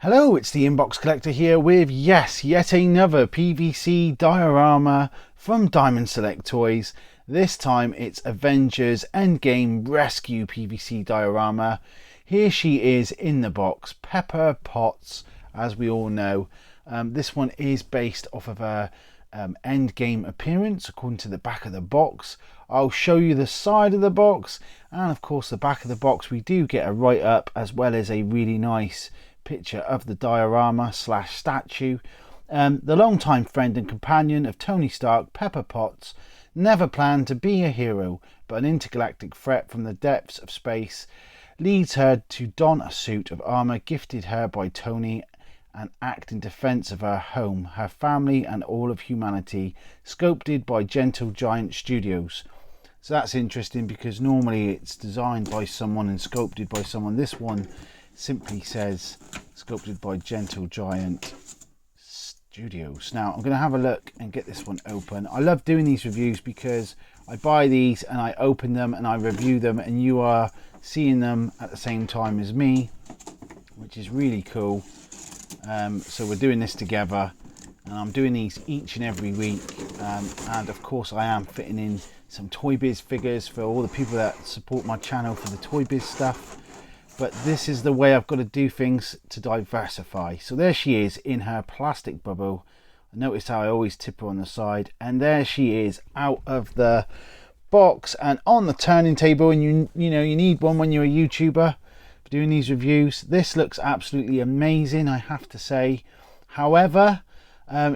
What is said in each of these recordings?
Hello, it's the Inbox Collector here with, yes, yet another PVC diorama from Diamond Select Toys. This time it's Avengers Endgame Rescue PVC diorama. Here she is in the box, Pepper Potts, as we all know. This one is based off of a Endgame appearance according to the back of the box. I'll show you the side of the box, and of course the back of the box we do get a write-up as well as a really nice picture of the diorama slash statue. The longtime friend and companion of Tony Stark, Pepper Potts, never planned to be a hero, but an intergalactic threat from the depths of space leads her to don a suit of armor gifted her by Tony and act in defense of her home, her family and all of humanity, sculpted by Gentle Giant Studios. So that's interesting because normally it's designed by someone and sculpted by someone. This one simply says sculpted by Gentle Giant Studios. Now I'm going to have a look and get this one open. I love doing these reviews because I buy these and I open them and I review them, and you are seeing them at the same time as me, which is really cool. So we're doing this together, and I'm doing these each and every week, and of course I am fitting in some Toy Biz figures for all the people that support my channel for the Toy Biz stuff. But this is the way I've got to do things to diversify. So there she is in her plastic bubble. Notice how I always tip her on the side, and there she is out of the box and on the turning table. And you know you need one when you're a YouTuber for doing these reviews. This looks absolutely amazing, I have to say. However,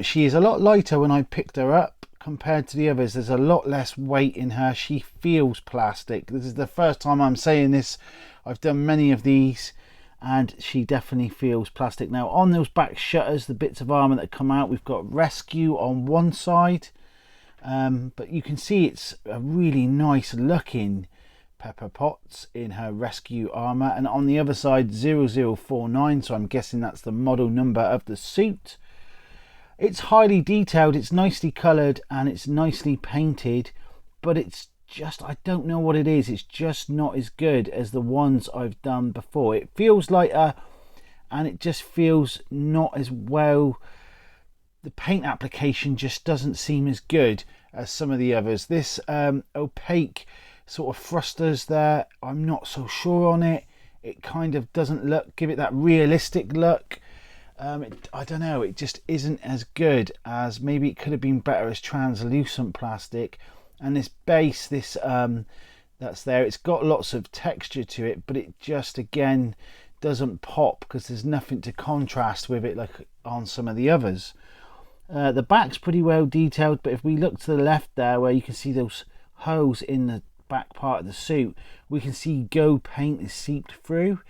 she is a lot lighter when I picked her up compared to the others. There's a lot less weight in her. She feels plastic. This is the first time I'm saying this. I've done many of these and she definitely feels plastic. Now on those back shutters, the bits of armor that come out, we've got Rescue on one side, but you can see it's a really nice looking Pepper Potts in her Rescue armor, and on the other side 0049, so I'm guessing that's the model number of the suit. It's highly detailed, it's nicely coloured and it's nicely painted, but it's just, I don't know what it is, it's just not as good as the ones I've done before. It feels lighter and it just feels not as well. The paint application just doesn't seem as good as some of the others. This opaque sort of thrusters there, I'm not so sure on it. It kind of doesn't give it that realistic look. I don't know, it just isn't as good as, maybe it could have been better as translucent plastic. And this base, this that's there, it's got lots of texture to it, but it just again doesn't pop because there's nothing to contrast with it like on some of the others. The back's pretty well detailed, but if we look to the left there where you can see those holes in the back part of the suit, we can see gold paint is seeped through.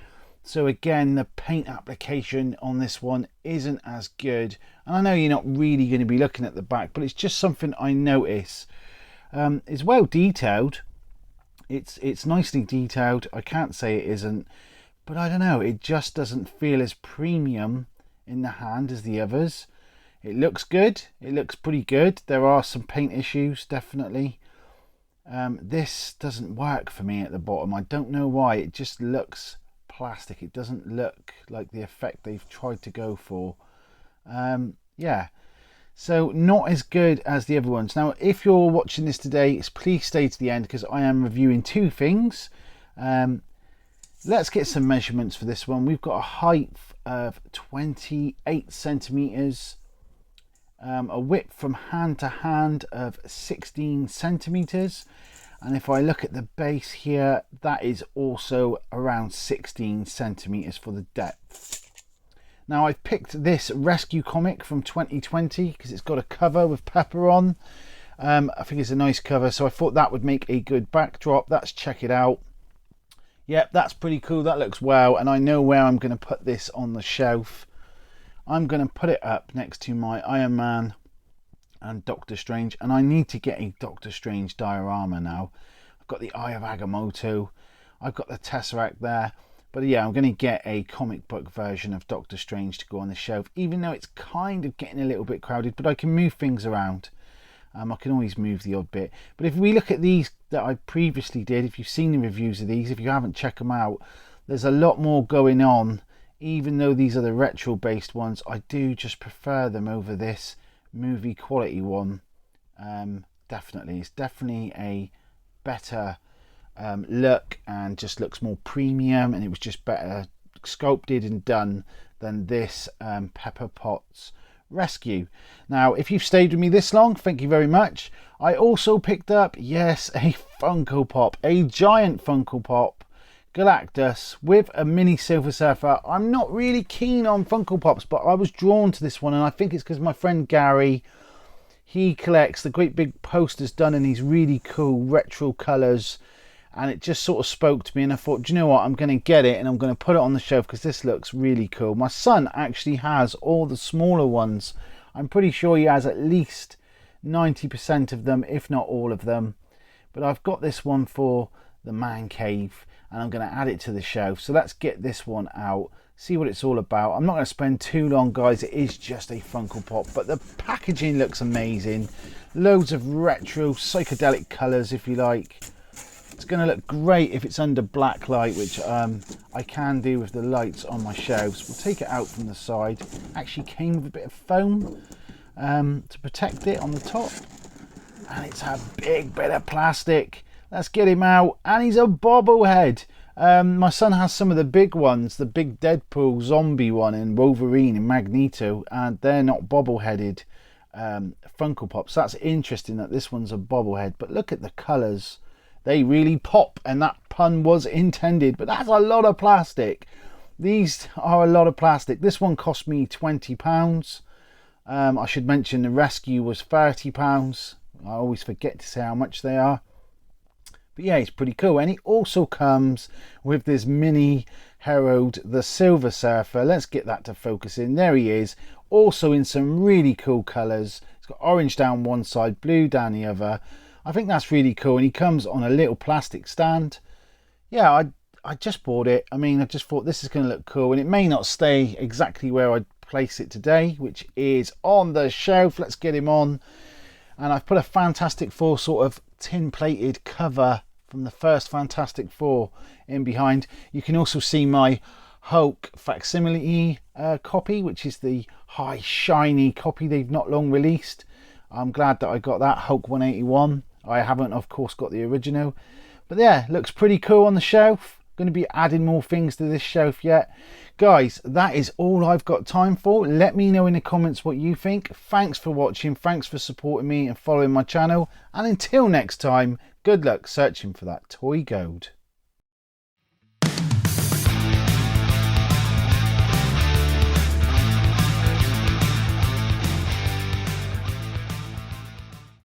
So again, the paint application on this one isn't as good, and I know you're not really going to be looking at the back, but it's just something I notice. It's well detailed, it's nicely detailed, I can't say it isn't, but I don't know, it just doesn't feel as premium in the hand as the others. It looks good, it looks pretty good. There are some paint issues, definitely. This doesn't work for me at the bottom. I don't know why, it just looks plastic. It doesn't look like the effect they've tried to go for. Yeah, so not as good as the other ones. Now if you're watching this today, please stay to the end because I am reviewing two things. Let's get some measurements for this one. We've got a height of 28 centimeters, a width from hand to hand of 16 centimeters, and if I look at the base here, that is also around 16 centimeters for the depth. Now I've picked this Rescue comic from 2020 because it's got a cover with Pepper on. I think it's a nice cover, so I thought that would make a good backdrop. Let's check it out. Yep, that's pretty cool, that looks well, and I know where I'm going to put this on the shelf. I'm going to put it up next to my Iron Man and Doctor Strange, and I need to get a Doctor Strange diorama now. I've got the Eye of Agamotto, I've got the Tesseract there, but yeah, I'm going to get a comic book version of Doctor Strange to go on the shelf, even though it's kind of getting a little bit crowded, but I can move things around. I can always move the odd bit. But if we look at these that I previously did, if you've seen the reviews of these, if you haven't, check them out. There's a lot more going on even though these are the retro based ones, I do just prefer them over this movie quality one. Definitely, it's definitely a better look and just looks more premium, and it was just better sculpted and done than this Pepper Potts Rescue. Now, if you've stayed with me this long, thank you very much. I also picked up, yes, a Funko Pop, a giant Funko Pop Galactus with a mini Silver Surfer. I'm not really keen on Funko Pops, but I was drawn to this one, and I think it's because my friend Gary, he collects the great big posters done in these really cool retro colours, and it just sort of spoke to me, and I thought, do you know what, I'm going to get it and I'm going to put it on the shelf because this looks really cool. My son actually has all the smaller ones. I'm pretty sure he has at least 90% of them, if not all of them, but I've got this one for the man cave and I'm going to add it to the shelf. So let's get this one out, see what it's all about. I'm not going to spend too long, guys. It is just a Funko Pop, but the packaging looks amazing. Loads of retro psychedelic colours, if you like. It's going to look great if it's under black light, which I can do with the lights on my shelves. We'll take it out from the side. Actually came with a bit of foam to protect it on the top, and it's a big bit of plastic. Let's get him out, and he's a bobblehead. My son has some of the big ones, the big Deadpool zombie one and Wolverine and Magneto, and they're not bobbleheaded Funko Pops. That's interesting that this one's a bobblehead, but look at the colours. They really pop, and that pun was intended, but that's a lot of plastic. These are a lot of plastic. This one cost me £20. I should mention the Rescue was £30. I always forget to say how much they are. But yeah, it's pretty cool. And it also comes with this mini Herald, the Silver Surfer. Let's get that to focus in. There he is. Also in some really cool colours. It's got orange down one side, blue down the other. I think that's really cool. And he comes on a little plastic stand. Yeah, I just bought it. I mean, I just thought this is going to look cool. And it may not stay exactly where I'd place it today, which is on the shelf. Let's get him on. And I've put a Fantastic Four sort of tin plated cover from the first Fantastic Four in behind. You can also see my Hulk facsimile copy, which is the high shiny copy they've not long released. I'm glad that I got that Hulk 181. I haven't, of course, got the original, but yeah, looks pretty cool on the shelf. Going to be adding more things to this shelf yet. Guys, that is all I've got time for. Let me know in the comments what you think. Thanks for watching. Thanks for supporting me and following my channel. And until next time, good luck searching for that toy gold.